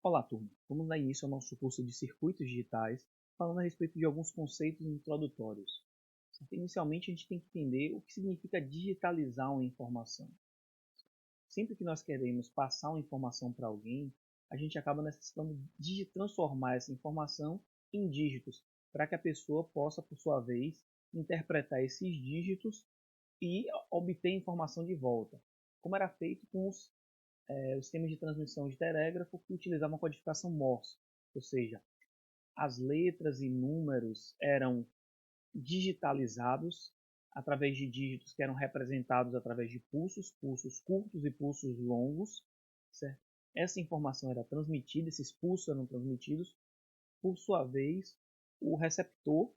Olá, turma! Vamos dar início ao nosso curso de Circuitos Digitais, falando a respeito de alguns conceitos introdutórios. Inicialmente, a gente tem que entender o que significa digitalizar uma informação. Sempre que nós queremos passar uma informação para alguém, a gente acaba necessitando de transformar essa informação em dígitos, para que a pessoa possa, por sua vez, interpretar esses dígitos e obter informação de volta, como era feito com os sistemas de transmissão de telégrafo que utilizavam a codificação Morse, ou seja, as letras e números eram digitalizados através de dígitos que eram representados através de pulsos, pulsos curtos e pulsos longos, certo? Essa informação era transmitida, esses pulsos eram transmitidos, por sua vez, o receptor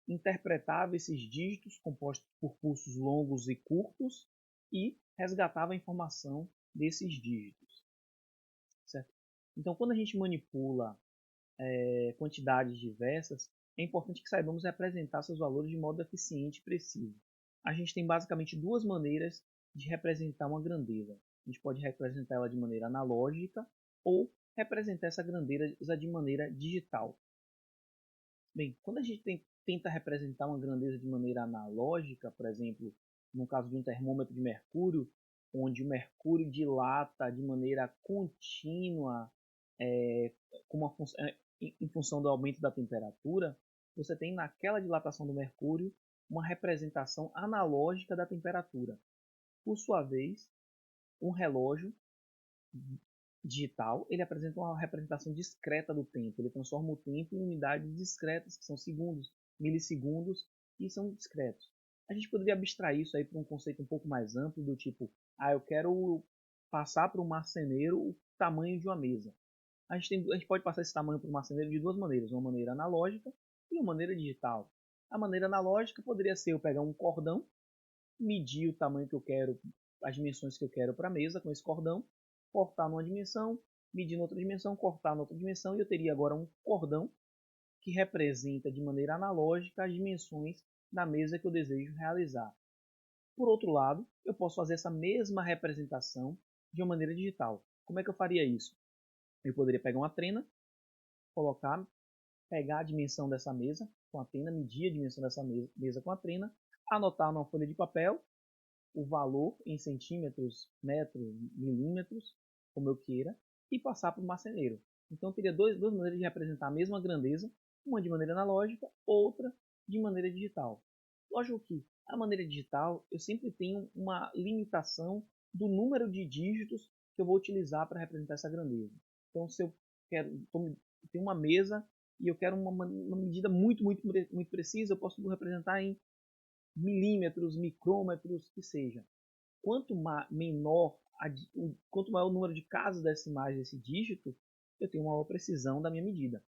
interpretava esses dígitos compostos por pulsos longos e curtos e resgatava a informação desses dígitos, certo? Então, quando a gente manipula quantidades diversas, é importante que saibamos representar seus valores de modo eficiente e preciso. A gente tem basicamente duas maneiras de representar uma grandeza. A gente pode representar ela de maneira analógica ou representar essa grandeza de maneira digital. Bem, quando a gente tenta representar uma grandeza de maneira analógica, por exemplo, no caso de um termômetro de mercúrio, onde o mercúrio dilata de maneira contínua com uma em função do aumento da temperatura, você tem naquela dilatação do mercúrio uma representação analógica da temperatura. Por sua vez, um relógio digital, ele apresenta uma representação discreta do tempo. Ele transforma o tempo em unidades discretas, que são segundos, milissegundos, e são discretos. A gente poderia abstrair isso aí para um conceito um pouco mais amplo, do tipo, eu quero passar para um marceneiro o tamanho de uma mesa. A gente pode passar esse tamanho para um marceneiro de duas maneiras, uma maneira analógica e uma maneira digital. A maneira analógica poderia ser eu pegar um cordão, medir o tamanho que eu quero, as dimensões que eu quero para a mesa com esse cordão, cortar numa dimensão, medir noutra dimensão, cortar noutra dimensão, e eu teria agora um cordão que representa de maneira analógica as dimensões da mesa que eu desejo realizar. Por outro lado, eu posso fazer essa mesma representação de uma maneira digital. Como é que eu faria isso? Eu poderia pegar uma trena, pegar a dimensão dessa mesa com a trena, medir a dimensão dessa mesa com a trena, anotar numa folha de papel o valor em centímetros, metros, milímetros, como eu queira, e passar para o marceneiro. Então, eu teria duas maneiras de representar a mesma grandeza, uma de maneira analógica, outra de maneira digital. Lógico que a maneira digital, eu sempre tenho uma limitação do número de dígitos que eu vou utilizar para representar essa grandeza. Então, se eu tenho uma mesa e eu quero uma medida muito precisa, eu posso representar em milímetros, micrômetros, que seja. Quanto maior o número de casas decimais desse dígito, eu tenho uma maior precisão da minha medida.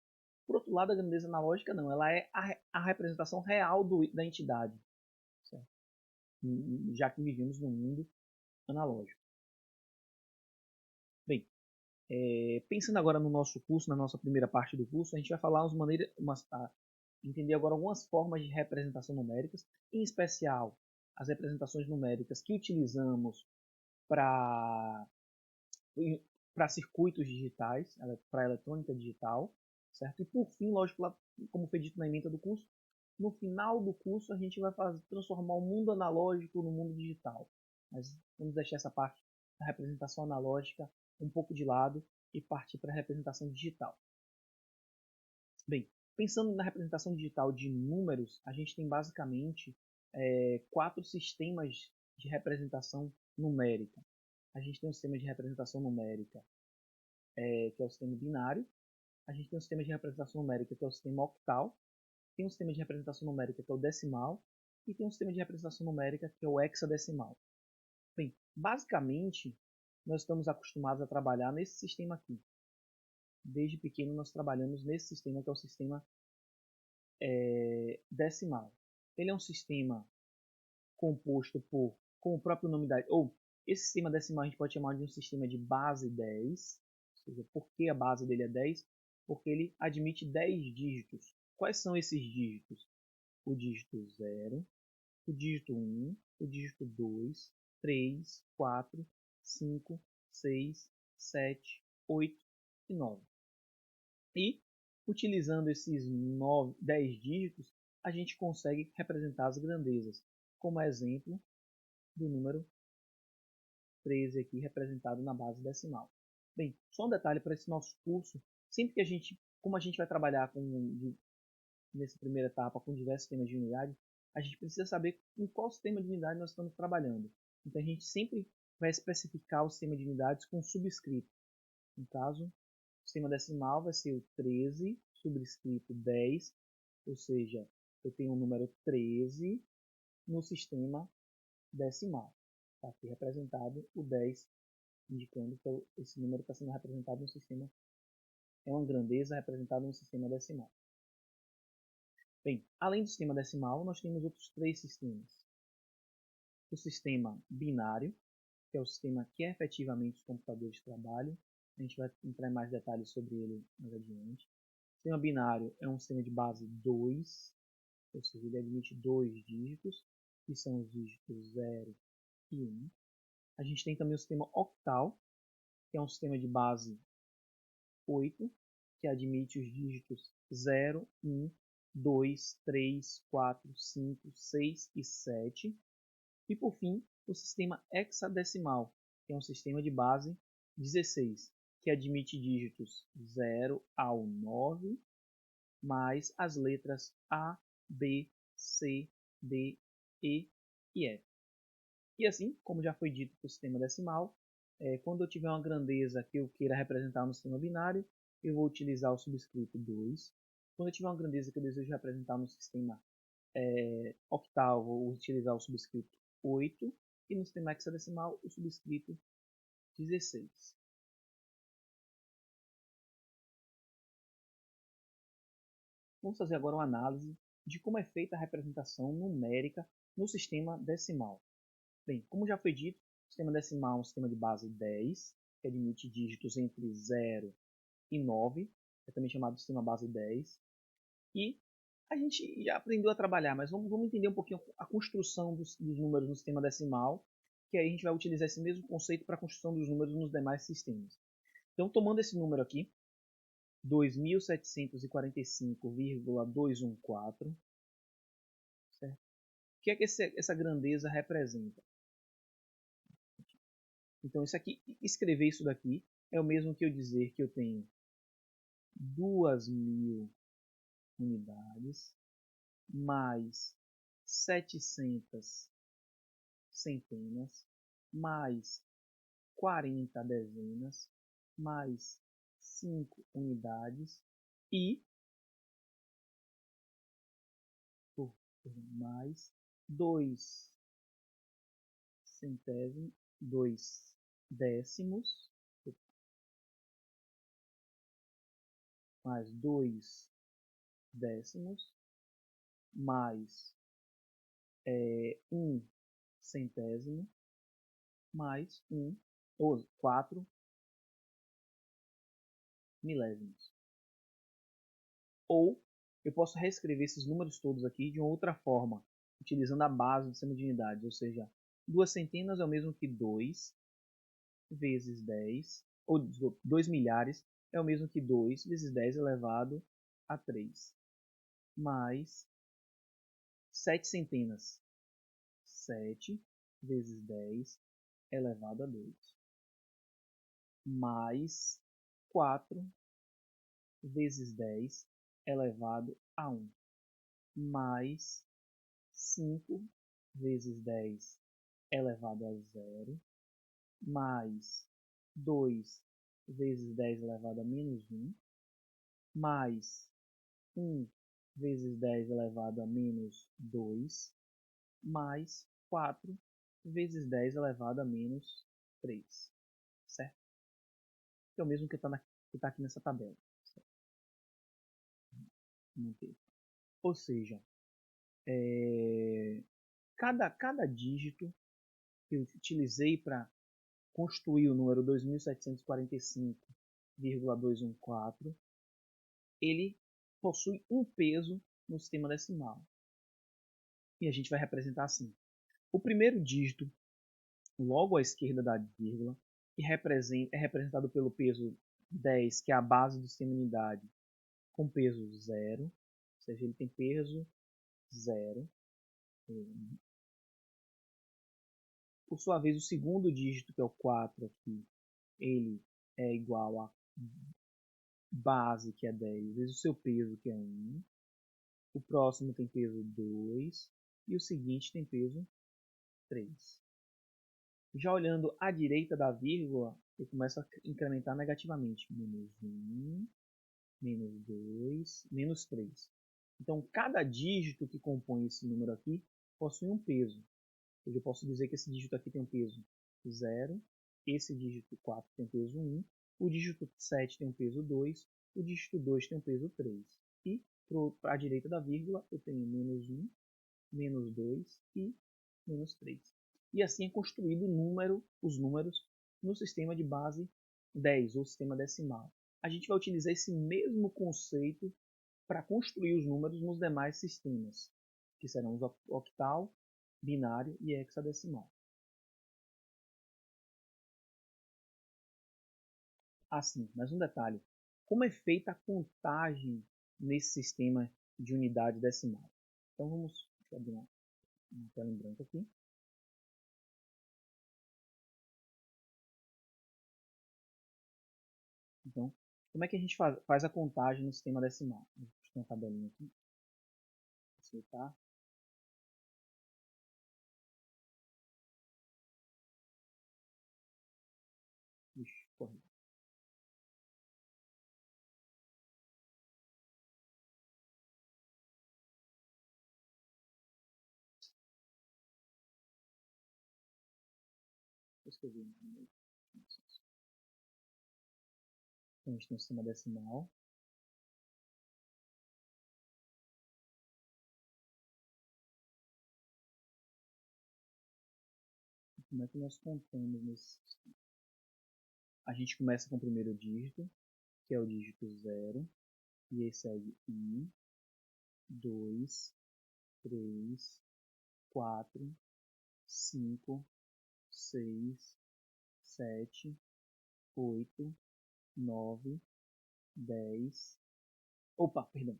Por outro lado, a grandeza analógica não, ela é a representação real da entidade, certo? Já que vivemos num mundo analógico. Bem, pensando agora no nosso curso, na nossa primeira parte do curso, a gente vai falar entender agora algumas formas de representação numéricas, em especial as representações numéricas que utilizamos para circuitos digitais, para eletrônica digital, certo? E por fim, lógico, como foi dito na ementa do curso, no final do curso a gente vai transformar o mundo analógico no mundo digital. Mas vamos deixar essa parte da representação analógica um pouco de lado e partir para a representação digital. Bem, pensando na representação digital de números, a gente tem basicamente 4 sistemas de representação numérica. A gente tem um sistema de representação numérica que é o sistema binário. A gente tem um sistema de representação numérica que é o sistema octal. Tem um sistema de representação numérica que é o decimal. E tem um sistema de representação numérica que é o hexadecimal. Bem, basicamente, nós estamos acostumados a trabalhar nesse sistema aqui. Desde pequeno nós trabalhamos nesse sistema que é o sistema decimal. Ele é um sistema composto por, como o próprio nome da... esse sistema decimal a gente pode chamar de um sistema de base 10. Ou seja, por que a base dele é 10? Porque ele admite 10 dígitos. Quais são esses dígitos? O dígito 0, o dígito 1, o dígito 2, 3, 4, 5, 6, 7, 8 e 9. E, utilizando esses 10 dígitos, a gente consegue representar as grandezas, como exemplo do número 13 aqui representado na base decimal. Bem, só um detalhe para esse nosso curso, sempre que como a gente vai trabalhar nessa primeira etapa com diversos sistemas de unidade, a gente precisa saber em qual sistema de unidade nós estamos trabalhando. Então a gente sempre vai especificar o sistema de unidades com subscrito. No caso, o sistema decimal vai ser o 13, subscrito 10, ou seja, eu tenho o número 13 no sistema decimal. Está aqui representado o 10, indicando que esse número está sendo representado no sistema, é uma grandeza representada no sistema decimal. Bem, além do sistema decimal, nós temos outros 3 sistemas. O sistema binário, que é o sistema que efetivamente os computadores trabalham. A gente vai entrar em mais detalhes sobre ele mais adiante. O sistema binário é um sistema de base 2, ou seja, ele admite 2 dígitos, que são os dígitos 0 e 1. A gente tem também o sistema octal, que é um sistema de base 8, que admite os dígitos 0, 1, 2, 3, 4, 5, 6 e 7. E por fim, o sistema hexadecimal, que é um sistema de base 16, que admite dígitos 0 ao 9, mais as letras A, B, C, D, E e F. E assim, como já foi dito para o sistema decimal, quando eu tiver uma grandeza que eu queira representar no sistema binário, eu vou utilizar o subscrito 2. Quando eu tiver uma grandeza que eu desejo representar no sistema octal, vou utilizar o subscrito 8. E no sistema hexadecimal, o subscrito 16. Vamos fazer agora uma análise de como é feita a representação numérica no sistema decimal. Bem, como já foi dito, o sistema decimal é um sistema de base 10, que admite dígitos entre 0 e 9, é também chamado de sistema base 10. E a gente já aprendeu a trabalhar, mas vamos entender um pouquinho a construção dos números no sistema decimal, que aí a gente vai utilizar esse mesmo conceito para a construção dos números nos demais sistemas. Então, tomando esse número aqui, 2745,214, certo? O que é que essa grandeza representa? Então, isso aqui, escrever isso daqui é o mesmo que eu dizer que eu tenho 2.000 unidades mais 700 centenas mais 40 dezenas mais 5 unidades e mais 2 centésimos, 2 décimos, mais 2 décimos, mais 1 centésimo, mais 4 milésimos. Ou eu posso reescrever esses números todos aqui de uma outra forma, utilizando a base do sistema de unidades, ou seja, 2 centenas é o mesmo que 2 vezes 10, ou 2 milhares é o mesmo que 2 vezes 10 elevado a 3, mais 7 centenas, 7 vezes 10 elevado a 2, mais 4 vezes 10 elevado a 1, mais 5 vezes 10 elevado a 0, mais 2 vezes 10 elevado a menos 1, mais 1 vezes 10 elevado a menos 2, mais 4 vezes 10 elevado a menos 3, certo? Que é o mesmo que está aqui nessa tabela. Certo? Ou seja, cada dígito que eu utilizei para construir o número 2745,214, ele possui um peso no sistema decimal. E a gente vai representar assim. O primeiro dígito, logo à esquerda da vírgula, é representado pelo peso 10, que é a base do sistema unidade, com peso 0, ou seja, ele tem peso 0. Por sua vez, o segundo dígito, que é o 4 aqui, ele é igual a base, que é 10, vezes o seu peso, que é 1. O próximo tem peso 2 e o seguinte tem peso 3. Já olhando à direita da vírgula, eu começo a incrementar negativamente. Menos 1, menos 2, menos 3. Então, cada dígito que compõe esse número aqui possui um peso. Eu posso dizer que esse dígito aqui tem um peso 0, esse dígito 4 tem um peso 1, o dígito 7 tem um peso 2, o dígito 2 tem um peso 3. E para a direita da vírgula eu tenho menos 1, menos 2 e menos 3. E assim é construído os números no sistema de base 10, ou sistema decimal. A gente vai utilizar esse mesmo conceito para construir os números nos demais sistemas, que serão os octal, binário e hexadecimal. Assim, mais um detalhe. Como é feita a contagem nesse sistema de unidade decimal? Então vamos abrir uma tela em branco aqui. Então, como é que a gente faz a contagem no sistema decimal? Vou ter uma tabelinha aqui. Aceitar. Ixi, corre. Vou escrever. Então, a gente tem o sistema decimal. E como é que nós contamos nesse sistema? A gente começa com o primeiro dígito, que é o dígito 0, e aí segue 1, 2, 3, 4, 5, 6, 7, 8, 9, 10. Opa, perdão.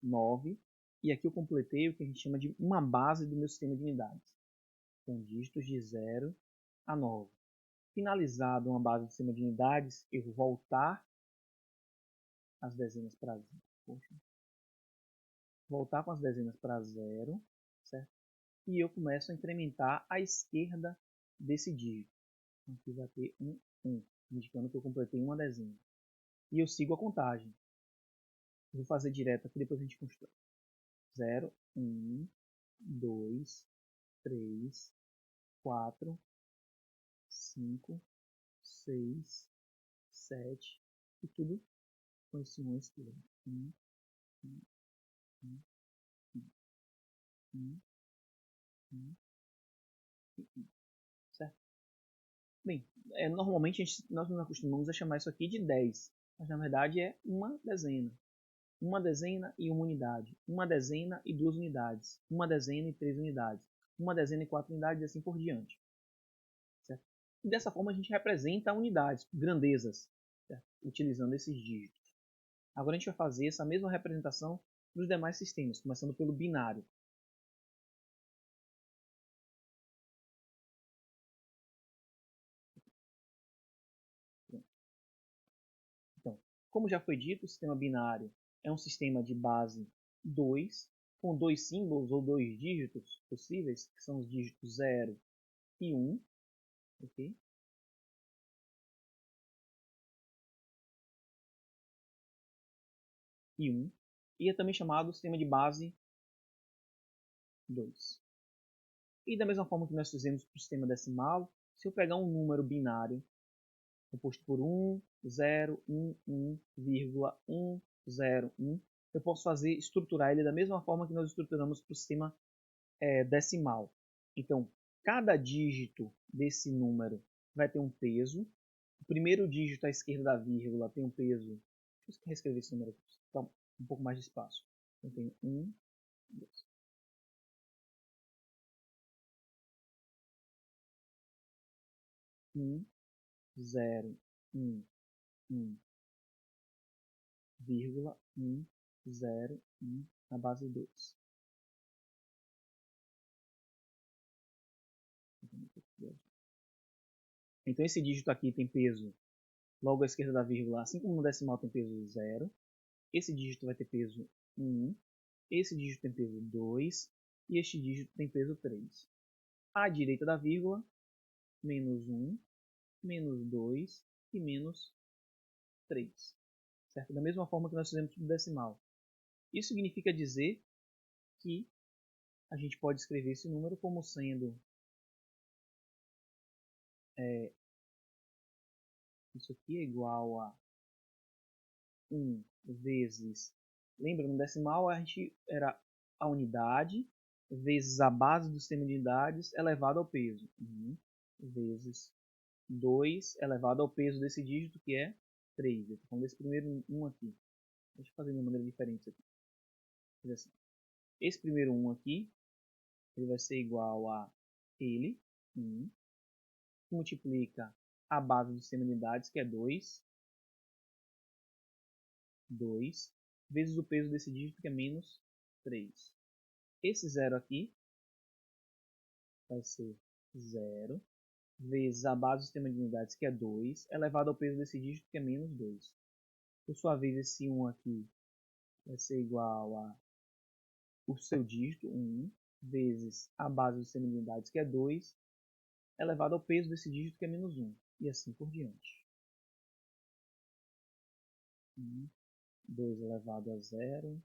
9. E aqui eu completei o que a gente chama de uma base do meu sistema de unidades, com dígitos de 0 a 9. Finalizado uma base do sistema de unidades, eu vou voltar as dezenas para 0. Voltar com as dezenas para 0, certo? E eu começo a incrementar à esquerda desse dígito. Aqui vai ter 1, indicando que eu completei uma dezena. E eu sigo a contagem. Eu vou fazer direto aqui, depois a gente constrói. 0, 1, 2, 3, 4, 5, 6, 7 e tudo com esse 1 à esquerda. 1, 1, 1, 1, 1, 1, certo? Bem, normalmente nós nos acostumamos a chamar isso aqui de 10, mas na verdade é uma dezena. Uma dezena e uma unidade. Uma dezena e 2 unidades. Uma dezena e 3 unidades. Uma dezena e 4 unidades e assim por diante. Certo? E dessa forma a gente representa unidades, grandezas, certo? Utilizando esses dígitos. Agora a gente vai fazer essa mesma representação nos demais sistemas, começando pelo binário. Então, como já foi dito, o sistema binário é um sistema de base 2, com 2 símbolos ou 2 dígitos possíveis, que são os dígitos 0 e 1. Okay? E 1. E é também chamado sistema de base 2. E da mesma forma que nós fizemos para o sistema decimal, se eu pegar um número binário composto por 1, 0, 1, 1, vírgula, 1, 0, 1, eu posso estruturar ele da mesma forma que nós estruturamos para o sistema decimal. Então, cada dígito desse número vai ter um peso. O primeiro dígito à esquerda da vírgula tem um peso. Deixa eu reescrever esse número aqui, para um pouco mais de espaço. Então, tem 1, 2. 1, 0, 1, 1, vírgula, 1, 0, 1, na base 2. Então esse dígito aqui tem peso logo à esquerda da vírgula, assim como no decimal tem peso 0. Esse dígito vai ter peso 1, esse dígito tem peso 2 e este dígito tem peso 3. À direita da vírgula, menos 1, menos 2 e menos 3. Certo? Da mesma forma que nós fizemos no decimal. Isso significa dizer que a gente pode escrever esse número como sendo isso aqui é igual a 1 vezes... Lembra, no decimal a gente era a unidade vezes a base do sistema de unidades elevado ao peso. 1 vezes 2 elevado ao peso desse dígito, que é 3. Eu estou falando desse primeiro 1 aqui. Deixa eu fazer de uma maneira diferente isso aqui. Assim. Esse primeiro 1 aqui, ele vai ser igual a ele, 1, que multiplica a base do sistema de unidades, que é 2, 2, vezes o peso desse dígito, que é menos 3. Esse 0 aqui vai ser 0, vezes a base do sistema de unidades, que é 2, elevado ao peso desse dígito, que é menos 2. Por sua vez, esse 1 aqui vai ser igual a o seu dígito, 1, vezes a base do sistema de unidades, que é 2, elevado ao peso desse dígito, que é menos 1. E assim por diante. 2 elevado a 0.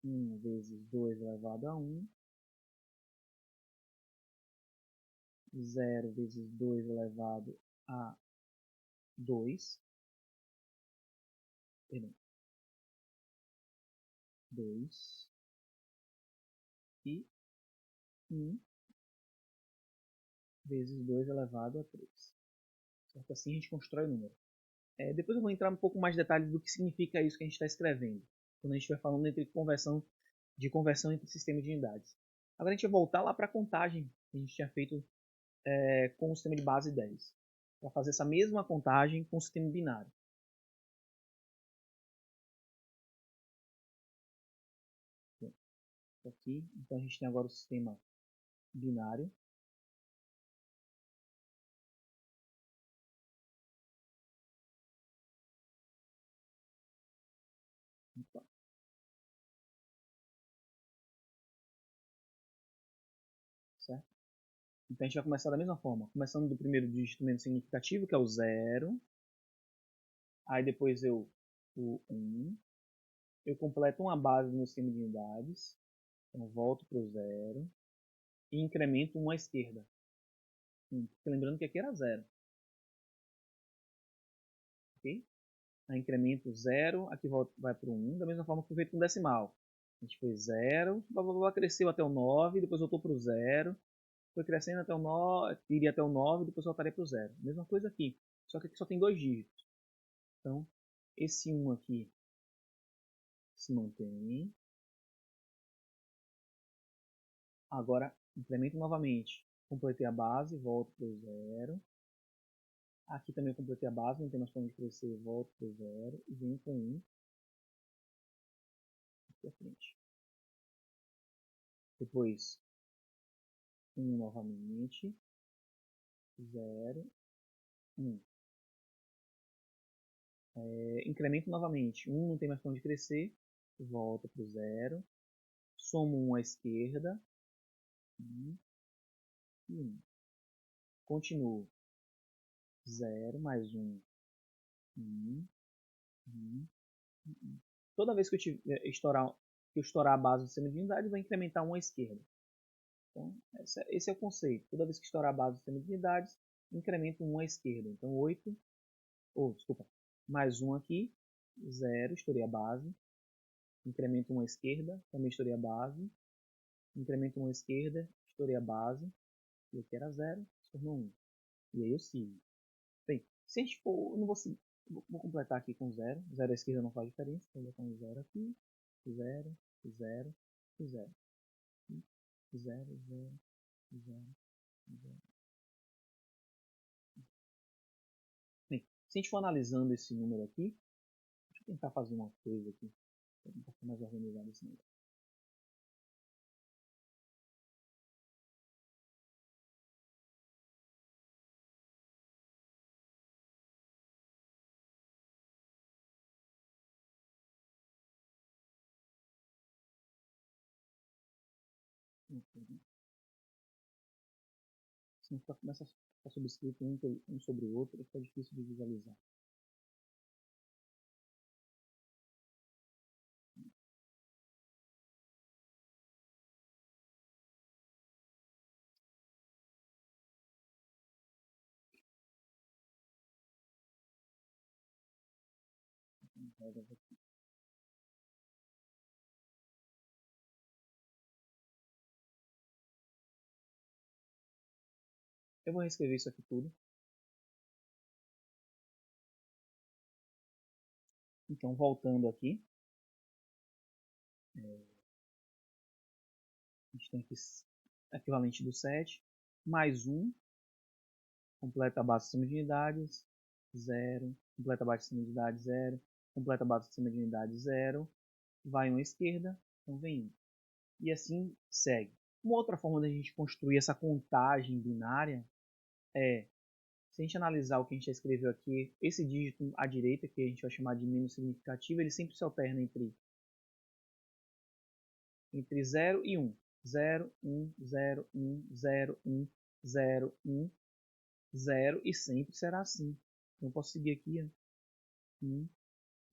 1 vezes 2 elevado a 1. 0 vezes 2 elevado a 2. Perdão. 2. E 1 vezes 2 elevado a 3. Certo? Assim a gente constrói o número. Depois eu vou entrar um pouco mais de detalhes do que significa isso que a gente está escrevendo, quando a gente estiver falando de conversão entre sistemas de unidades. Agora a gente vai voltar lá para a contagem que a gente tinha feito com o sistema de base 10, para fazer essa mesma contagem com o sistema binário. Aqui, então a gente tem agora o sistema binário. Opa. Certo? Então a gente vai começar da mesma forma, começando do primeiro dígito menos significativo, que é o 0. Aí depois o 1. Eu completo uma base no sistema de unidades. Então volto para o 0. E incremento 1 à esquerda. Lembrando que aqui era 0. Ok? Aí incremento 0, aqui vai para o 1, da mesma forma que foi feito com decimal. A gente foi 0, cresceu até o 9, depois voltou para o 0. Foi crescendo até o 9, iria até o 9, depois voltaria para o 0. Mesma coisa aqui, só que aqui só tem 2 dígitos. Então, esse 1 aqui se mantém. Agora, incremento novamente. Completei a base, volto para o 0. Aqui também completei a base, não tem mais para onde crescer, volto para o 0 e venho com 1 aqui à frente. Depois, 1 novamente, 0, 1. Incremento novamente, 1 não tem mais para onde crescer, volta para o 0. Somo 1 à esquerda, 1 e 1. Continuo, 0 mais 1, 1, 1, 1. Toda vez que eu estourar a base do sistema de unidades, vai incrementar 1 à esquerda. Então, esse é o conceito. Toda vez que estourar a base do sistema de unidades, incremento 1 à esquerda. Então, 8, desculpa, mais 1 aqui, 0, estourei a base. Incremento 1 à esquerda, também estourei a base. Incremento 1 à esquerda, estourei a base. E aqui era 0, se tornou 1. E aí eu sigo. Bem, se a gente for, eu não vou completar aqui com 0. 0 à esquerda não faz diferença. Vou botar um 0 aqui. 0, 0 e 0. 0, 0, 0. Bem, se a gente for analisando esse número aqui, deixa eu tentar fazer uma coisa aqui, para tentar ficar mais organizado esse número. Se não começa a ficar subscrito um sobre o outro, fica difícil de visualizar. Eu vou reescrever isso aqui tudo. Então, voltando aqui, a gente tem aqui equivalente do 7, mais 1, completa a base do sistema de unidades, 0, completa a base do sistema de unidades, 0, completa a base do sistema de unidades, 0, vai 1 à esquerda, então vem 1. E assim segue. Uma outra forma da gente construir essa contagem binária é, se a gente analisar o que a gente já escreveu aqui, esse dígito à direita, que a gente vai chamar de menos significativo, ele sempre se alterna entre 0 e 1. 0, 1, 0, 1, 0, 1, 0, 1, 0 e sempre será assim. Então eu posso seguir aqui, ó. 1,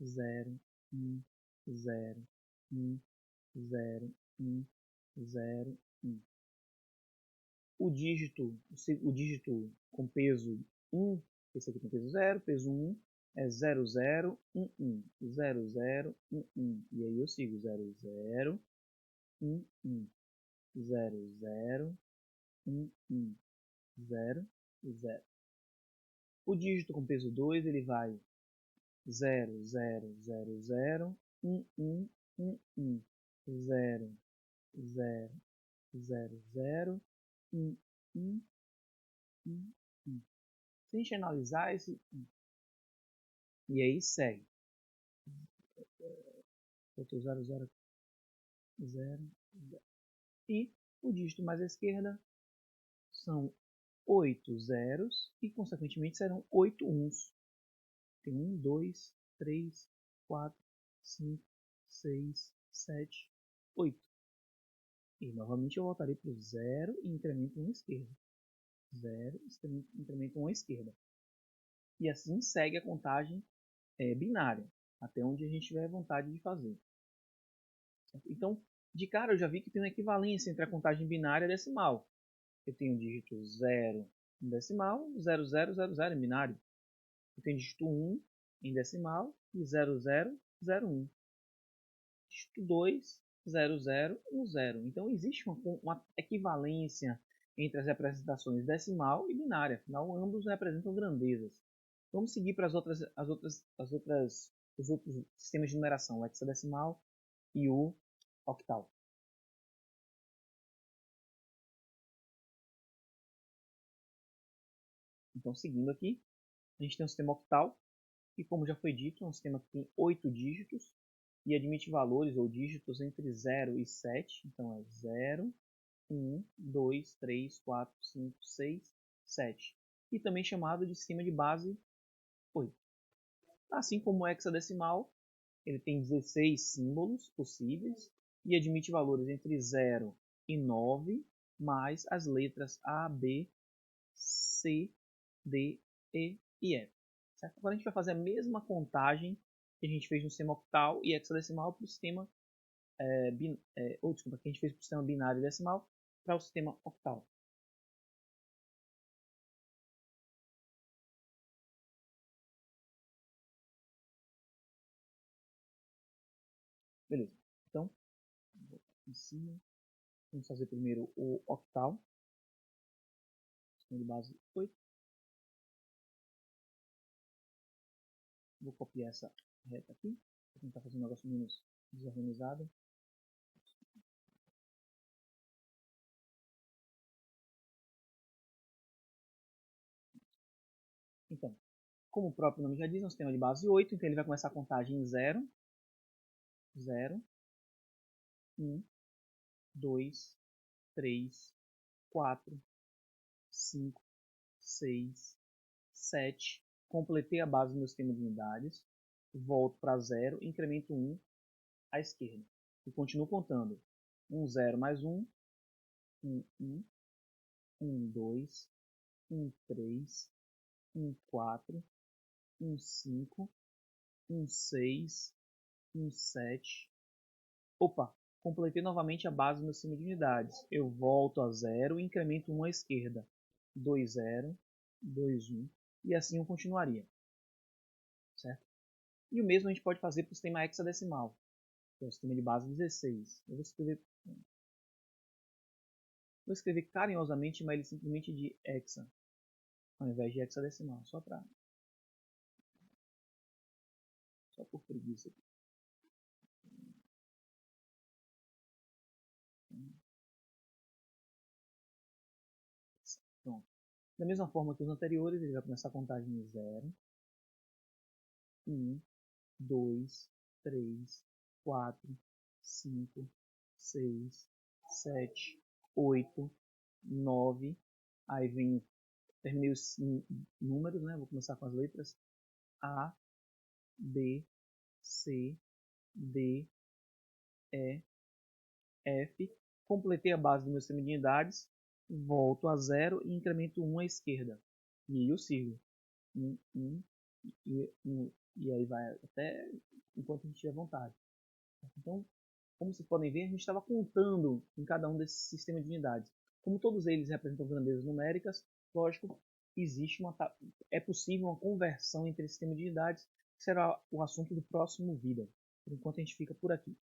0, 1, 0, 1, 0, 1, 0, 1. O dígito com peso 1, esse aqui tem peso 0, peso 1 é 0, 0, 1, 1, 0, 0, 1, 1. E aí eu sigo 0, 0, 1, 1, 0, 0, 1, 1, 0, 0. O dígito com peso 2 ele vai 0, 0, 0, 0, 1, 1, 1, 1, 0, 0, 0, 0, 1, 1, 1, 1. Se a gente analisar esse... E aí segue. 0, 0, 0, 0. E o dígito mais à esquerda são 8 zeros e, consequentemente, serão 8 uns. Tem 1, 2, 3, 4, 5, 6, 7, 8. E novamente eu voltarei para o 0 e incremento 1 à esquerda. 0, incremento 1 à esquerda. E assim segue a contagem binária, até onde a gente tiver vontade de fazer. Então, de cara eu já vi que tem uma equivalência entre a contagem binária e a decimal. Eu tenho o dígito 0 em decimal, 0, 0, 0, 0 em binário. Eu tenho o dígito 1 em decimal e 0, 0, 0, 1. Dígito 2, 0, 0, 1, 0. Então existe uma equivalência entre as representações decimal e binária. Afinal, ambos representam grandezas. Vamos seguir para os outros sistemas de numeração, o hexadecimal e o octal. Então, seguindo aqui, a gente tem o sistema octal, que, como já foi dito, é um sistema que tem 8 dígitos e admite valores ou dígitos entre 0 e 7. Então, é 0, 1, 2, 3, 4, 5, 6, 7. E também chamado de sistema de base 8. Assim como o hexadecimal, ele tem 16 símbolos possíveis e admite valores entre 0 e 9, mais as letras A, B, C, D, E e F. Certo? Agora a gente vai fazer a mesma contagem que a gente fez no sistema octal e hexadecimal para o sistema que a gente fez para o sistema binário e decimal para o sistema octal. Beleza. Então, vou em cima. Vamos fazer primeiro o octal. Sistema de base 8. Vou copiar essa reta aqui. Vou tentar fazer um negócio menos desorganizado. Então, como o próprio nome já diz, é um sistema de base 8, então ele vai começar a contagem em 0, 0, 1, 2, 3, 4, 5, 6, 7. Completei a base do meu sistema de unidades, volto para 0, incremento 1 à esquerda. E continuo contando. 1, 0 mais 1, 1, 1, 1, 2, 1, 3, 1, 4, 1, 5, 1, 6, 1, 7. Opa, completei novamente a base do meu sistema de unidades. Eu volto a 0 e incremento 1 à esquerda. 2, 0, 2, 1. E assim eu continuaria. Certo? E o mesmo a gente pode fazer para o sistema hexadecimal, que é o sistema de base 16. Eu vou escrever carinhosamente, mas ele simplesmente de hexa, ao invés de hexadecimal, só por preguiça. Pronto. Da mesma forma que os anteriores, ele vai começar a contagem em 0, 1, 2, 3, 4, 5, 6, 7, 8, 9. Aí vem, terminei os números, né? Vou começar com as letras A, B, C, D, E, F. Completei a base do meu sistema de unidades, volto a 0 e incremento 1 à esquerda. E aí eu sigo. 1, 1, e aí vai até enquanto a gente tiver vontade. Então, como vocês podem ver, a gente estava contando em cada um desses sistemas de unidades. Como todos eles representam grandezas numéricas, lógico, é possível uma conversão entre sistemas de unidades, que será o assunto do próximo vídeo. Por enquanto a gente fica por aqui.